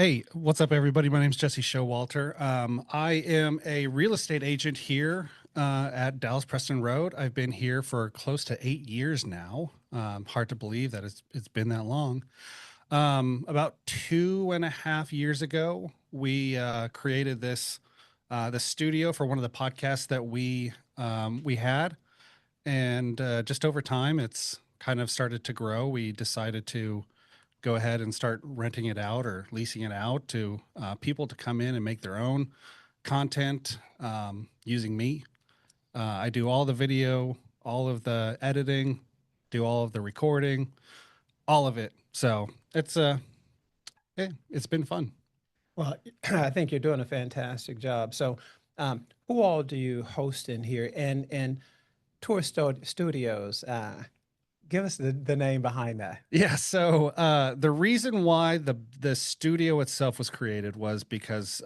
Hey, what's up, everybody? My name's Jesse Showalter. I am a real estate agent here at Dallas Preston Road. I've been here for close to 8 years now. Hard to believe that it's been that long. About 2.5 years ago, we created this studio for one of the podcasts that we had, and just over time, it's kind of started to grow. We decided to go ahead and start renting it out or leasing it out to people to come in and make their own content using me. I do all the video, all of the editing, do all of the recording, all of it. So it's been fun. Well, I think you're doing a fantastic job. So, who all do you host in here? And Studios, give us the name behind that. Yeah. So the reason why the studio itself was created was because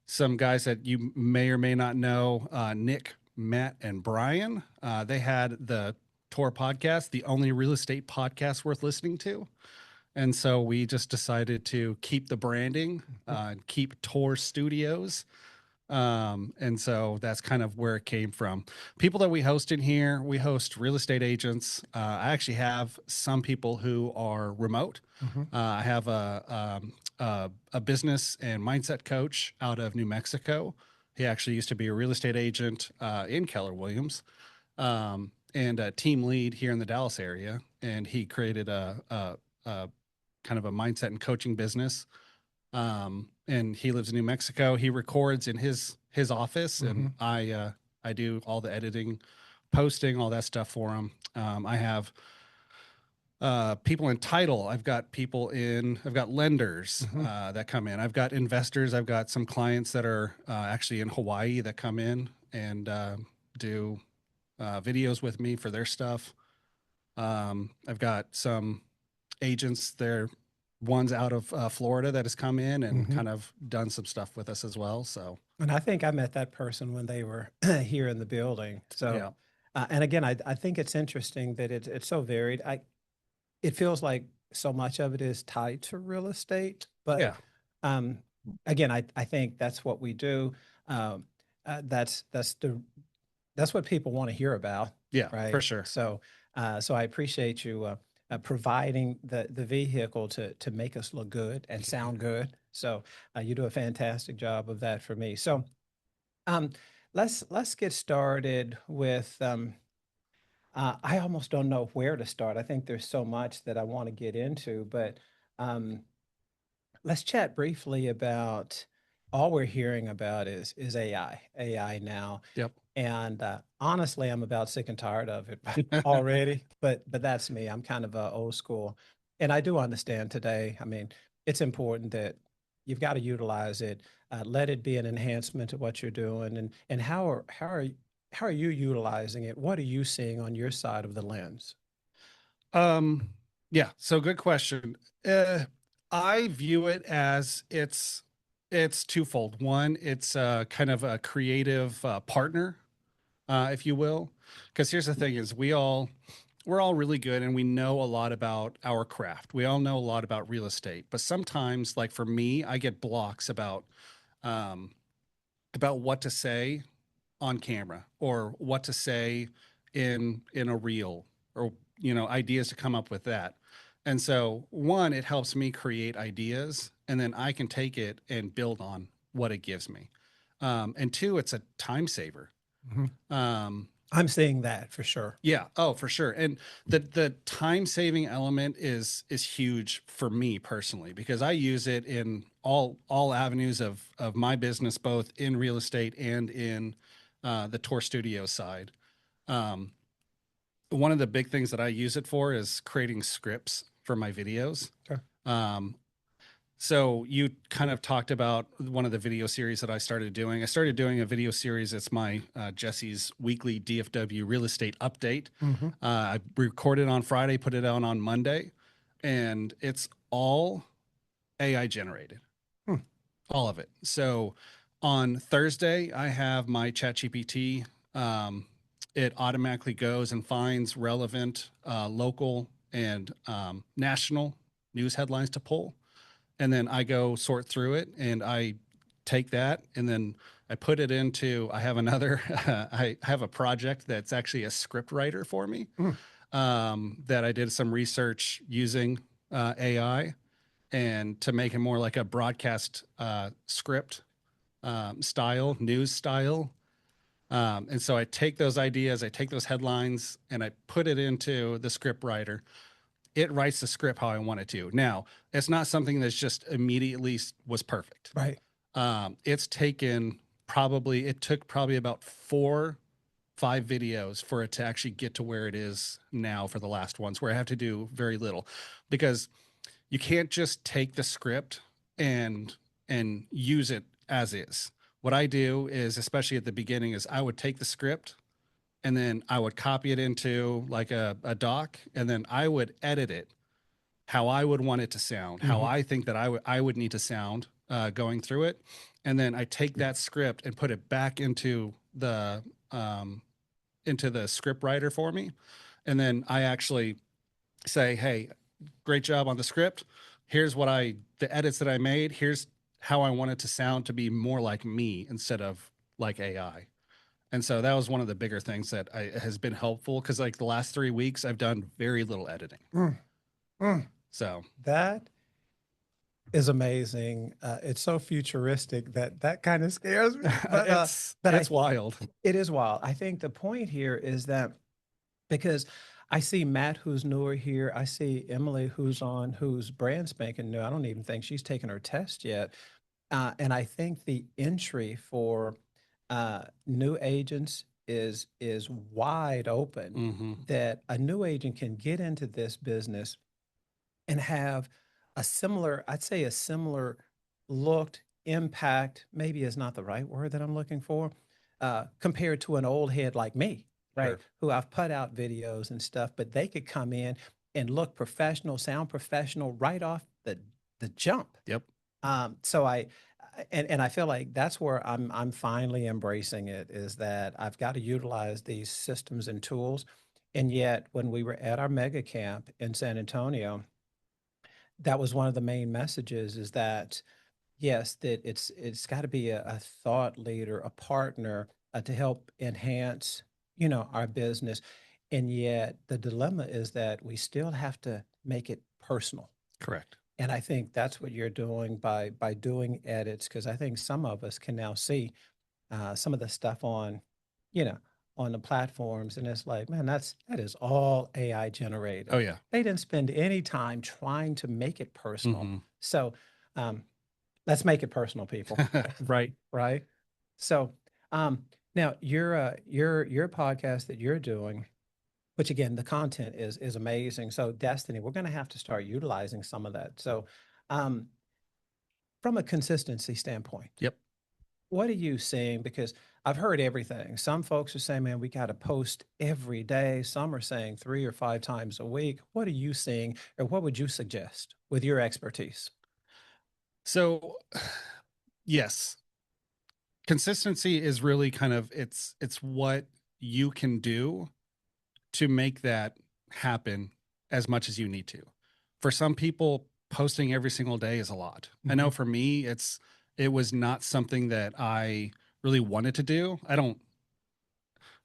some guys that you may or may not know, Nick, Matt, and Brian, they had the Tour podcast, the only real estate podcast worth listening to. And so we just decided to keep the branding, keep Tour Studios. And so that's kind of where it came from. People that we host in here, we host real estate agents. I actually have some people who are remote. Mhm. I have a business and mindset coach out of New Mexico. He actually used to be a real estate agent in Keller Williams, and a team lead here in the Dallas area. And he created a kind of a mindset and coaching business. And he lives in New Mexico. He records in his office, and I do all the editing, posting, all that stuff for him. I have people in title. I've got lenders that come in. I've got investors. I've got some clients that are actually in Hawaii that come in and do videos with me for their stuff. I've got some agents there. One's out of Florida that has come in and kind of done some stuff with us as well. So, And I think I met that person when they were here in the building. So, yeah, and again, I think it's interesting that it's so varied. It feels like so much of it is tied to real estate, but yeah, um, again, I think that's what we do. Um, that's what people want to hear about, yeah, for right? sure. So I appreciate you providing the vehicle to make us look good and sound good. So you do a fantastic job of that for me. So um, let's get started with. I almost don't know where to start. I think there's so much that I want to get into, but um, let's chat briefly about all we're hearing about is AI now. Yep. And honestly, I'm about sick and tired of it already. But that's me. I'm kind of old school, and I do understand today. I mean, it's important that you've got to utilize it. Let it be an enhancement to what you're doing, and how are you utilizing it? What are you seeing on your side of the lens? Um, yeah. So good question. I view it as it's twofold. One, it's kind of a creative partner, if you will. Because here's the thing: is we're all really good and we know a lot about our craft. We all know a lot about real estate, but sometimes, like for me, I get blocks um, about what to say on camera or what to say in a reel, or ideas to come up with that. And so one, it helps me create ideas, and then I can take it and build on what it gives me. And two, it's a time saver. Mhm. um, I'm seeing that for sure. yeah, oh, for sure. And the time saving element is huge for me personally, because I use it in all avenues of my business, both in real estate and in the tour studio side. Um, One of the big things that I use it for is creating scripts for my videos. Okay. Um, so you kind of talked about one of the video series that I started doing. I started doing a video series. It's my Jesse's weekly DFW real estate update. Hmm. I recorded on Friday, put it out on Monday, and it's all AI generated, Hmm. all of it. So on Thursday, I have my ChatGPT. It automatically goes and finds relevant local and national news headlines to pull. and then I go sort through it, and I take that, and then I put it into. I have another. I have a project that's actually a script writer for me. Mm. That I did some research using AI and to make it more like a broadcast script style, news style. And so I take those ideas, I take those headlines, and I put it into the script writer. It writes the script how I want it to. Now, it's not something that's just immediately was perfect. Right. It's taken probably, it took probably about 5 videos for it to actually get to where it is now for the last ones, where I have to do very little, because you can't just take the script and use it as is. What I do is, especially at the beginning, is I would take the script and then I would copy it into like a doc, and then I would edit it how I would want it to sound, how Mhm. I think that I would need to sound going through it, and then I take that script and put it back um, into the script writer for me, and then I actually say, "Hey, great job on the script. Here's the edits that I made. Here's how I want it to sound to be more like me instead of like AI." And so that was one of the bigger things that has been helpful, because like the last 3 weeks, I've done very little editing. Mm. Mm. So That is amazing. It's so futuristic that that kind of scares me. But it's wild. it is wild. I think the point here is that because I see Matt, who's newer here. I see Emily, who's brand spanking new. I don't even think she's taken her test yet. And I think the entry for new agents is wide open. Hmm. That a new agent can get into this business and have a similar, I'd say a similar looked impact, maybe is not the right word that I'm looking for, compared to an old head like me, right? Sure. Who I've put out videos and stuff, but they could come in and look professional, sound professional right off the jump. Yep. So and I feel like that's where I'm finally embracing it, is that I've got to utilize these systems and tools. And yet when we were at our mega camp in San Antonio, that was one of the main messages, is that yes, that it's got to be a thought leader, a partner, to help enhance, our business. And yet the dilemma is that we still have to make it personal. Correct. And I think that's what you're doing by doing edits, because I think some of us can now see some of the stuff you know, on the platforms, and it's like, man, that is all AI Oh generated. yeah. They didn't spend any time trying to make it personal. Hmm. So um, let's make it personal, people, Right. right? So now your podcast that you're doing, which again, the content is amazing. So Destiny, we're going to have to start utilizing some of that. So um, from a consistency standpoint, Yep. what are you seeing? Because I've heard everything. Some folks are saying, man, we got to post every day. Some are saying 3 or 5 times a week. What are you seeing, or what would you suggest with your expertise? So yes, consistency is really kind of, it's what you can do to make that happen as much as you need to. For some people, posting every single day is a lot. I know Mhm. for me, it was not something that I really wanted to do. I don't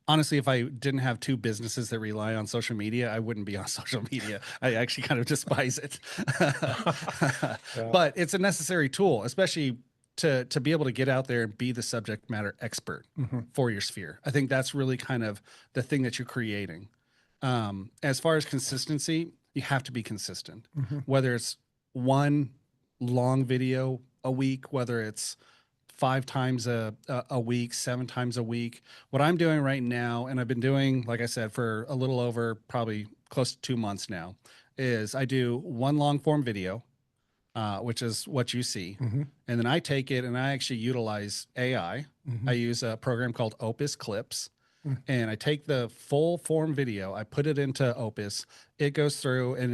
honestly, if I didn't have 2 businesses that rely on social media, I wouldn't be on social media. I actually kind of despise it. Yeah. But it's a necessary tool, especially to be able to get out there and be the subject matter expert Mhm. for your sphere. I think that's really kind of the thing that you're creating. As far as consistency, you have to be consistent, Mhm. whether it's one long video a week, whether it's 5 times a week, 7 times a week. What I'm doing right now, and I've been doing, like I said, for a little over probably close to 2 months now, is I do one long form video, which is what you see. Mhm. And then I take it and I actually utilize AI. I Mhm. use a program called Opus Clips, Mm. and I take the full form video, I put it into Opus. It goes through and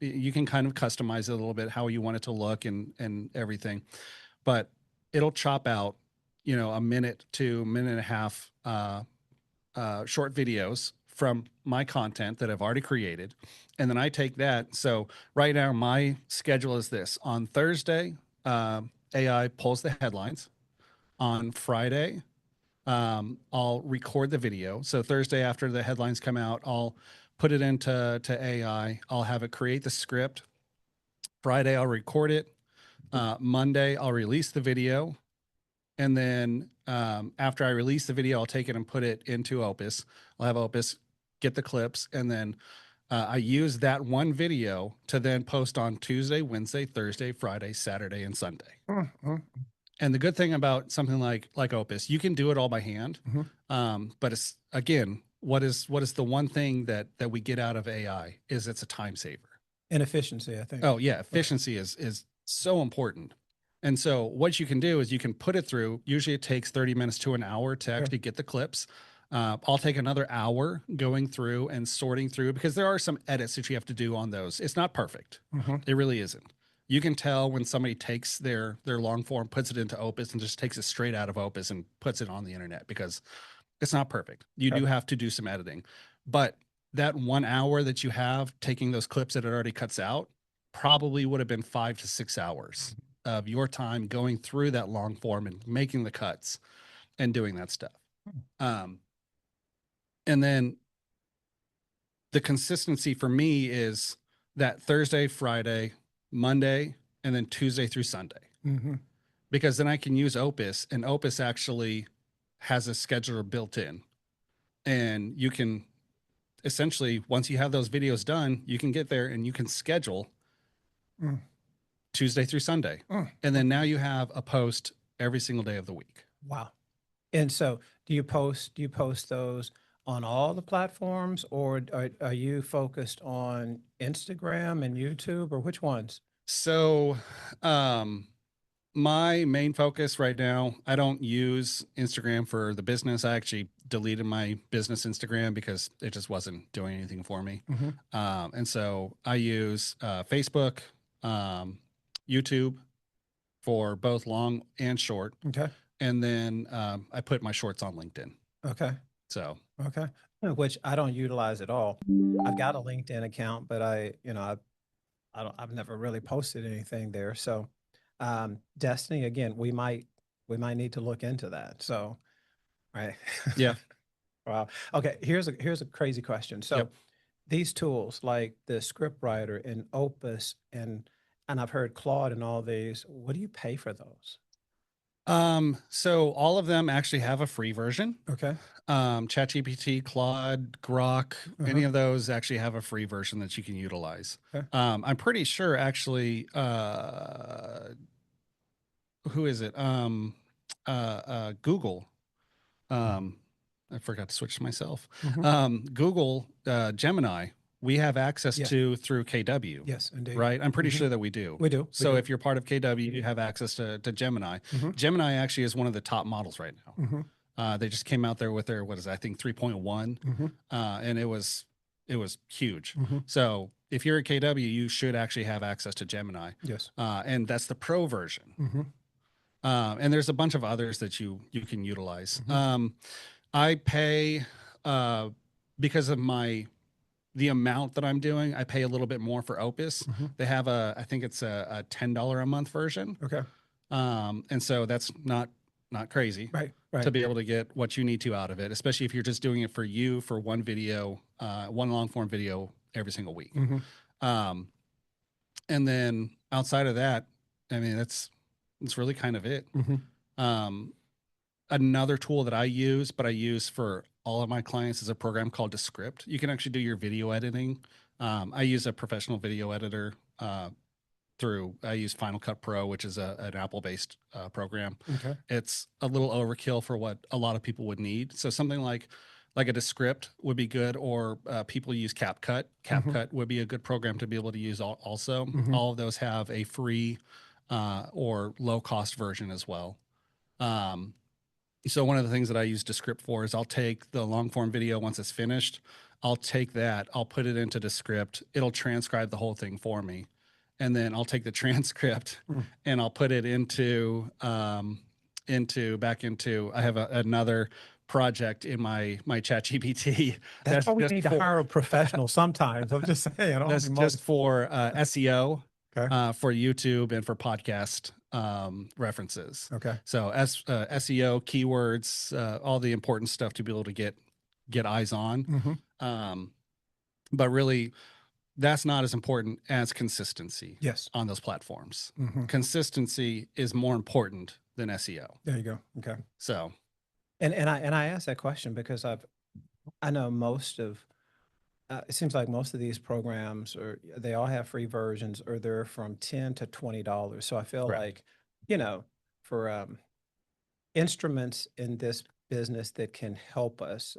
you can kind of customize it a little bit how you want it to look and everything, but it'll chop out, a minute to minute and a half short videos from my content that I've already created. And then I take that. So right now, my schedule is this: on Thursday, AI pulls the headlines. On Friday, I'll record the video. So Thursday, after the headlines come out, I'll put it into AI. I'll have it create the script. Friday, I'll record it. Monday, I'll release the video. And then after I release the video, I'll take it and put it into Opus. I'll have Opus get the clips. And then I use that one video to then post on Tuesday, Wednesday, Thursday, Friday, Saturday, and Sunday. Mm-hmm. And the good thing about something like Opus, you can do it all by hand. But it's, again, what is the one thing that we get out of AI is it's a time saver. And efficiency, I think. Oh yeah, efficiency is so important. And so what you can do is you can put it through. Usually it takes 30 minutes to an hour to actually get the clips. I'll take another hour going through and sorting through, because there are some edits that you have to do on those. It's not perfect. It really isn't. You can tell when somebody takes their long form, puts it into Opus, and just takes it straight out of Opus and puts it on the internet, because it's not perfect. You do have to do some editing. But that 1 hour that you have taking those clips that it already cuts out probably would have been 5 to 6 hours of your time going through that long form and making the cuts and doing that stuff. And then the consistency for me is that Thursday, Friday, Monday, and then Tuesday through Sunday. Because then I can use Opus, and Opus actually has a scheduler built in. And you can essentially, once you have those videos done, you can get there and you can schedule Tuesday through Sunday. And then now you have a post every single day of the week. Wow. And so do you post those on all the platforms, or are you focused on Instagram and YouTube, or which ones? So, my main focus right now, I don't use Instagram for the business. I actually deleted my business Instagram because it just wasn't doing anything for me. And so I use Facebook, YouTube for both long and short. Okay. And then I put my shorts on LinkedIn. Okay. So, okay. Which I don't utilize at all. I've got a LinkedIn account, but I've never really posted anything there. So, Destiny, again, we might need to look into that. So, right. yeah. Wow. Okay. Here's a crazy question. So Yep. these tools like the scriptwriter and Opus and I've heard Claude and all these, what do you pay for those? So all of them actually have a free version. Okay. ChatGPT, Claude, Grok, any of those actually have a free version that you can utilize. Okay. I'm pretty sure actually, who is it? Google. I forgot to switch to myself. Google, Gemini, we have access to through KW. Yes, indeed. Right? I'm pretty sure that we do. We do. So if you're part of KW, you have access to Gemini. Gemini actually is one of the top models right now. They just came out there with their, what is it, I think 3.1, and it was huge. So if you're at KW, you should actually have access to Gemini. Yes. And that's the pro version. And there's a bunch of others that you can utilize. I pay because of the amount that I'm doing, I pay a little bit more for Opus. They have I think it's a $10 a month version. Okay. And so that's not crazy. Right. To be able to get what you need to out of it, especially if you're just doing it for you for one video, one long form video every single week. And then outside of that, I mean, that's really kind of it. Another tool that I use, but I use for all of my clients, is a program called Descript. You can actually do your video editing. I use a professional video editor I use Final Cut Pro, which is an Apple-based program. Okay. It's a little overkill for what a lot of people would need. So something like a Descript would be good, or people use CapCut. CapCut would be a good program to be able to use also. All of those have a free or low-cost version as well. So one of the things that I use Descript for is I'll take the long form video once it's finished. I'll take that, I'll put it into Descript. It'll transcribe the whole thing for me. And then I'll take the transcript and I'll put it into, I have another project in my chat GPT. That's That's why we just need to for hire a professional sometimes. I'm just saying. that's just for SEO, Okay. for YouTube and for podcast references. Okay. So SEO, keywords, all the important stuff to be able to get eyes on. Mm-hmm. But really, that's not as important as consistency Yes. on those platforms. Mm-hmm. Consistency is more important than SEO. There you go. Okay. So And I asked that question because I know most of it seems like most of these programs they all have free versions or they're from $10 to $20. So I feel right. like, for instruments in this business that can help us,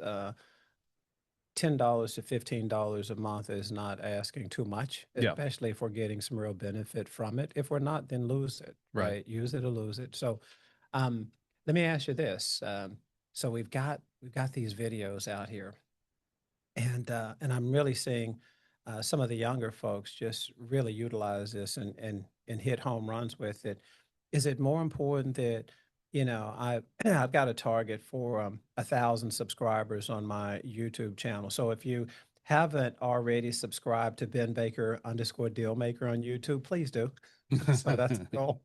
$10 to $15 a month is not asking too much, Yeah. especially if we're getting some real benefit from it. If we're not, then lose it, Right. right? Use it or lose it. So, um, let me ask you this. So we've got these videos out here, and I'm really seeing some of the younger folks just really utilize this and hit home runs with it. Is it more important that I've got a target for 1,000 subscribers on my YouTube channel? So if you haven't already subscribed to Ben Baker _ Dealmaker on YouTube, please do. So that's the goal.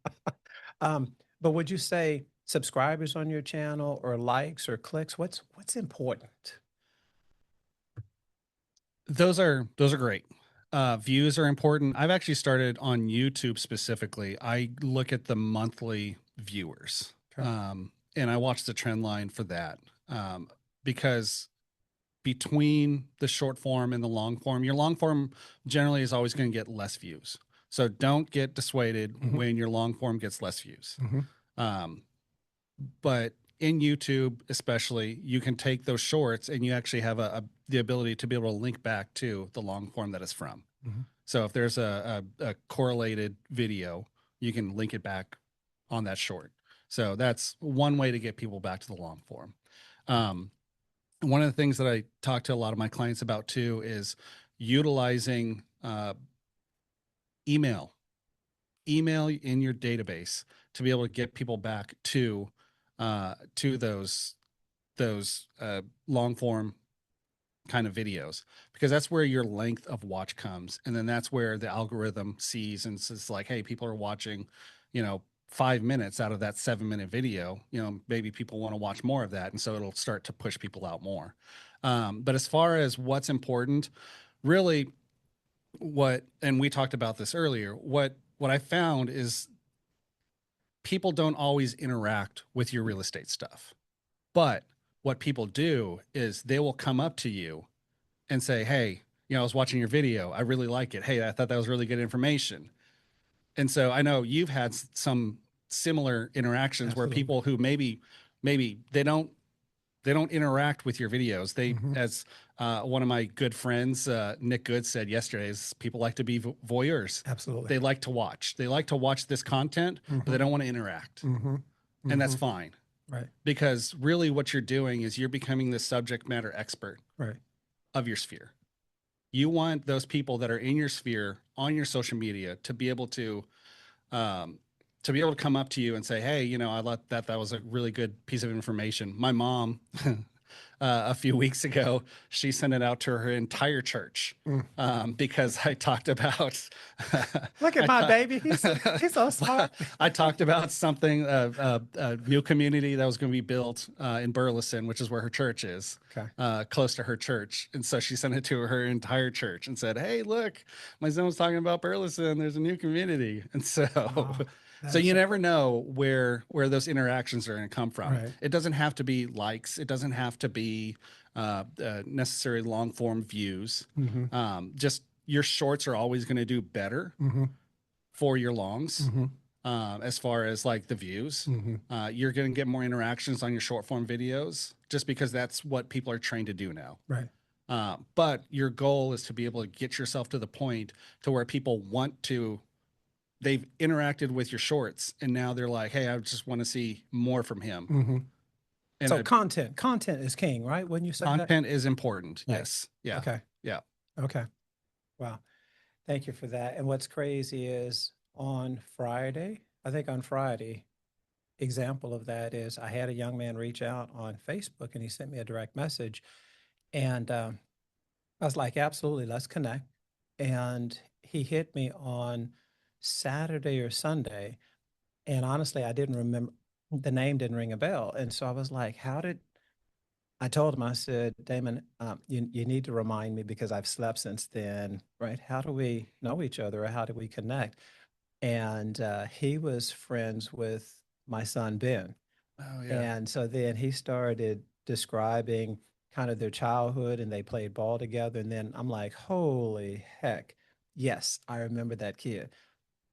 But would you say subscribers on your channel or likes or clicks? What's important? Those are great. Views are important. I've actually started on YouTube specifically. I look at the monthly viewers, Okay. and I watch the trend line for that, because between the short form and the long form, your long form generally is always going to get less views. So don't get dissuaded when your long form gets less views. Um, but in YouTube, especially, you can take those shorts and you actually have the ability to be able to link back to the long form that it's from. So if there's a correlated video, you can link it back on that short. So that's one way to get people back to the long form. One of the things that I talk to a lot of my clients about too is utilizing email in your database to be able to get people back to those long form kind of videos, because that's where your length of watch comes, and then that's where the algorithm sees and says like, hey, people are watching 5 minutes out of that 7-minute video, maybe people want to watch more of that, and so it'll start to push people out more. But as far as what's important, really, and we talked about this earlier, what I found is people don't always interact with your real estate stuff. But what people do is they will come up to you and say, hey, I was watching your video. I really like it. Hey, I thought that was really good information. And so I know you've had some similar interactions where Absolutely. people who maybe they don't interact with your videos. They, as one of my good friends, Nick Good, said yesterday, is people like to be voyeurs. Absolutely. They like to watch. They like to watch this content, but they don't want to interact. And that's fine. Right. Because really what you're doing is you're becoming the subject matter expert Right. of your sphere. You want those people that are in your sphere on your social media to be able to come up to you and say, hey, I thought that was a really good piece of information. My mom, a few weeks ago, she sent it out to her entire church, because I talked about. Look at my baby. He's so smart. I talked about something, a new community that was going to be built in Burleson, which is where her church is, close to her church. And so she sent it to her entire church and said, hey, look, my son was talking about Burleson. There's a new community. And so. Wow. So you never know where those interactions are going to come from. Right. It doesn't have to be likes. It doesn't have to be necessary long form views. Just your shorts are always going to do better for your longs. As far as like the views, you're going to get more interactions on your short form videos just because that's what people are trained to do now. Right. But your goal is to be able to get yourself to the point to where people they've interacted with your shorts and now they're like, hey, I just want to see more from him. And So content is king, right? Wouldn't you say that? content is important. Right. Yes. Yeah. Okay. Yeah. Okay. Wow. Thank you for that. And what's crazy is on Friday, I think on Friday, example of that is I had a young man reach out on Facebook and he sent me a direct message. And I was like, absolutely, let's connect. And he hit me on Saturday or Sunday. And honestly, I didn't remember, the name didn't ring a bell. And so I was like, I told him, I said, Damon, you need to remind me because I've slept since then, right? How do we know each other or how do we connect? And he was friends with my son, Ben. Oh yeah. And so then he started describing kind of their childhood and they played ball together. And then I'm like, holy heck. Yes, I remember that kid.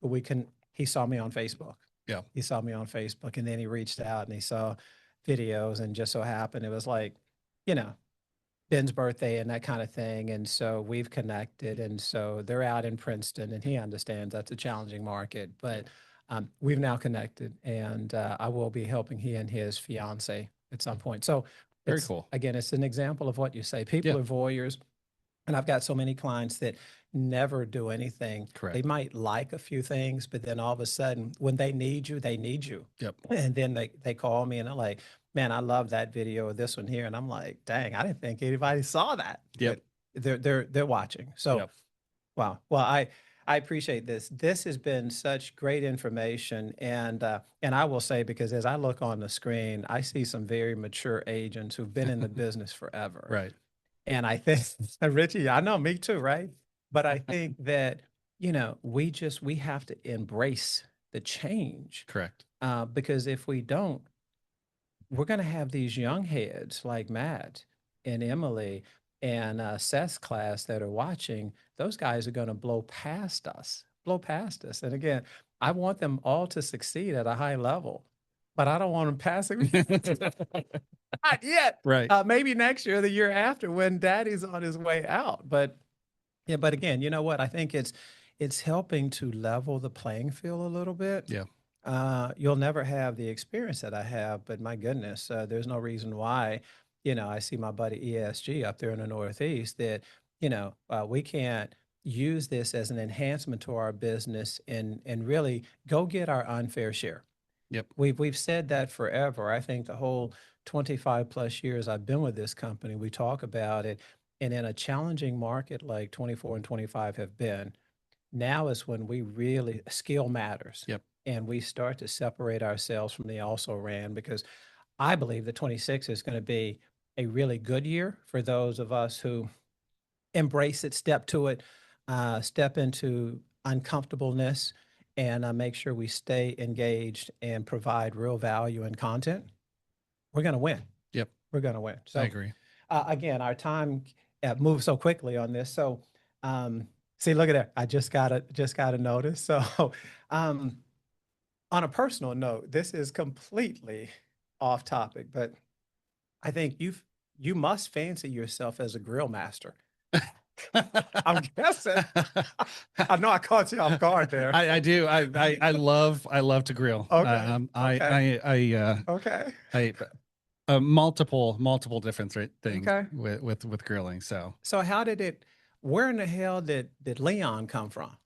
But he saw me on Facebook. Yeah. He saw me on Facebook and then he reached out and he saw videos and just so happened it was like, you know, Ben's birthday and that kind of thing. And so we've connected. And so they're out in Princeton and he understands that's a challenging market, but we've now connected and I will be helping he and his fiance at some point. So Very cool. again, it's an example of what you say. Yeah. People are voyeurs. And I've got so many clients that never do anything. Correct. They might like a few things, but then all of a sudden, when they need you, they need you. Yep. And then they call me and they're like, man, I love that video or this one here. And I'm like, dang, I didn't think anybody saw that. Yep. But they're watching. So Yep. wow. Well, I appreciate this. This has been such great information. And I will say, because as I look on the screen, I see some very mature agents who've been in the business forever. Right. And I think, Richie, I know, me too, right? But I think that, we have to embrace the change. Correct. Because if we don't, we're going to have these young heads like Matt and Emily and Seth's class that are watching. Those guys are going to blow past us. And again, I want them all to succeed at a high level, but I don't want them passing. Not yet. Right. Maybe next year, the year after, when daddy's on his way out. But yeah, but again, you know what? I think it's helping to level the playing field a little bit. Yeah. You'll never have the experience that I have, but my goodness, there's no reason why, I see my buddy ESG up there in the Northeast that, we can't use this as an enhancement to our business and really go get our unfair share. Yep. We've said that forever. I think the whole 25 plus years I've been with this company, we talk about it. And in a challenging market like 24 and 25 have been, now is when we really, skill matters. Yep. And we start to separate ourselves from the also ran, because I believe that 26 is going to be a really good year for those of us who embrace it, step to it, step into uncomfortableness, and make sure we stay engaged and provide real value and content. We're going to win. Yep. We're going to win. So I agree. Again, our time moves so quickly on this. So see, look at that. I just got a notice. So on a personal note, this is completely off topic, but I think you must fancy yourself as a grill master. I'm guessing. I know I caught you off guard there. I do. I love to grill. Okay. Okay. Multiple different things Okay. with grilling. So how did where in the hell did Leon come from?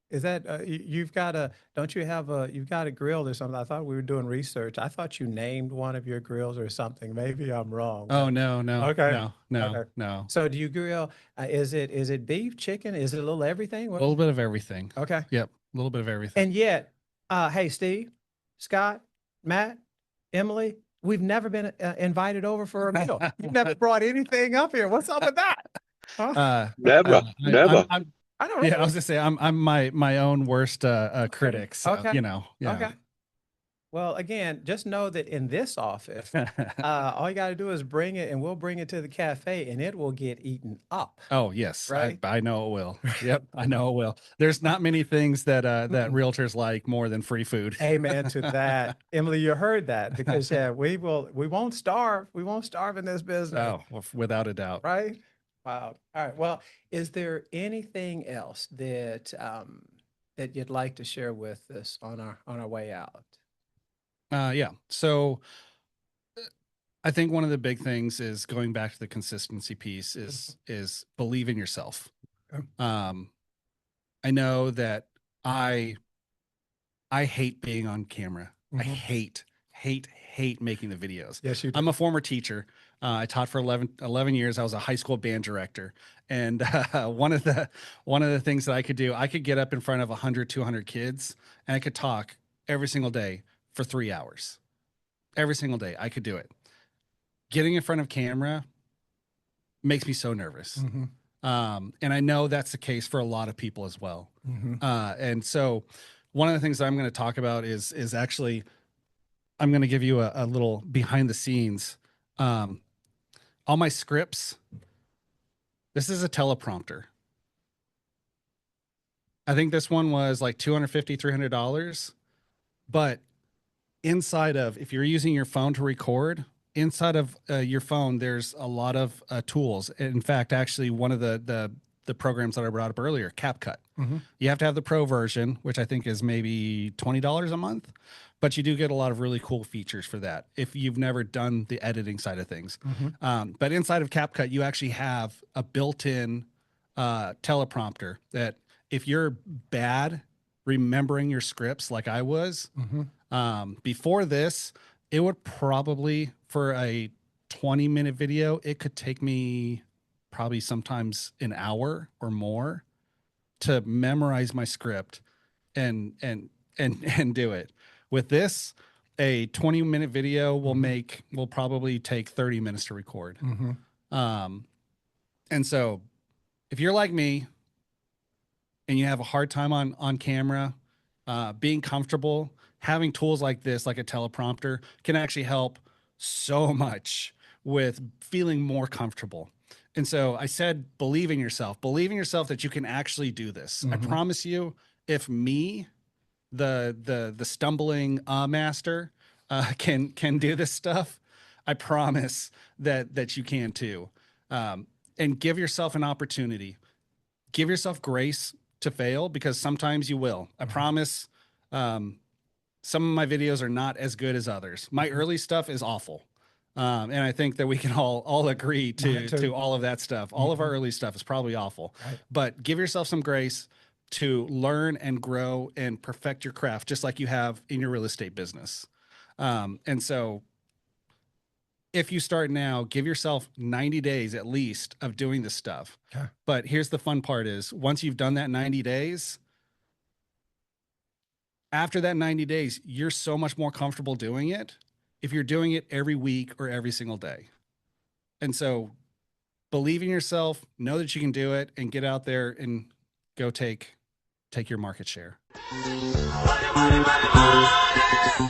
Is that you've got you've got a grill or something? I thought we were doing research. I thought you named one of your grills or something. Maybe I'm wrong. Oh no. Okay. No. So do you grill? Is it beef, chicken? Is it a little everything? A little bit of everything. Okay. Yep. A little bit of everything. And yet, hey, Steve, Scott, Matt, Emily, we've never been invited over for a meal. You've never brought anything up here. What's up with that? Huh? Never. I don't know. Yeah, I was gonna say I'm my own worst critic. So, Okay. Yeah. Okay. Well, again, just know that in this office, all you got to do is bring it, and we'll bring it to the cafe, and it will get eaten up. Oh yes, right. I know it will. Yep, I know it will. There's not many things that that realtors like more than free food. Amen to that, Emily. You heard that, because we won't starve. We won't starve in this business. Oh, without a doubt. Right. Wow. All right. Well, is there anything else that that you'd like to share with us on our way out? Yeah. So I think one of the big things is going back to the consistency piece is believe in yourself. I know that I hate being on camera. I hate hate making the videos. Yes, you do. I'm a former teacher. I taught for 11 years. I was a high school band director. And one of the things that I could do, I could get up in front of 100, 200 kids, and I could talk every single day for 3 hours. Every single day, I could do it. Getting in front of camera makes me so nervous. Mm-hmm. And I know that's the case for a lot of people as well. Mm-hmm. And so one of the things that I'm going to talk about is actually, I'm going to give you a little behind the scenes. All my scripts, this is a teleprompter. I think this one was like $250, $300, but inside of, if you're using your phone to record, inside of your phone, there's a lot of tools. In fact, actually, one of the programs that I brought up earlier, CapCut. Mm-hmm. You have to have the pro version, which I think is maybe $20 a month, but you do get a lot of really cool features for that if you've never done the editing side of things. Mm-hmm. But inside of CapCut, you actually have a built-in teleprompter that if you're bad remembering your scripts like I was, before this, it would probably, for a 20-minute video, it could take me probably sometimes an hour or more to memorize my script and do it. With this, a 20-minute video will probably take 30 minutes to record. And so if you're like me and you have a hard time on camera, being comfortable, having tools like this, like a teleprompter, can actually help so much with feeling more comfortable. And so I said, believe in yourself that you can actually do this. I promise you, if me, the stumbling master, can do this stuff, I promise that you can too. And give yourself an opportunity. Give yourself grace to fail, because sometimes you will. I promise. Some of my videos are not as good as others. My early stuff is awful. And I think that we can all agree to all of that stuff. All of our early stuff is probably awful. Right. But give yourself some grace to learn and grow and perfect your craft, just like you have in your real estate business. And so if you start now, give yourself 90 days at least of doing this stuff. Okay. But here's the fun part is, once you've done that 90 days, after that 90 days, you're so much more comfortable doing it if you're doing it every week or every single day. And so believe in yourself, know that you can do it, and get out there and go take your market share. Money, money, money, money.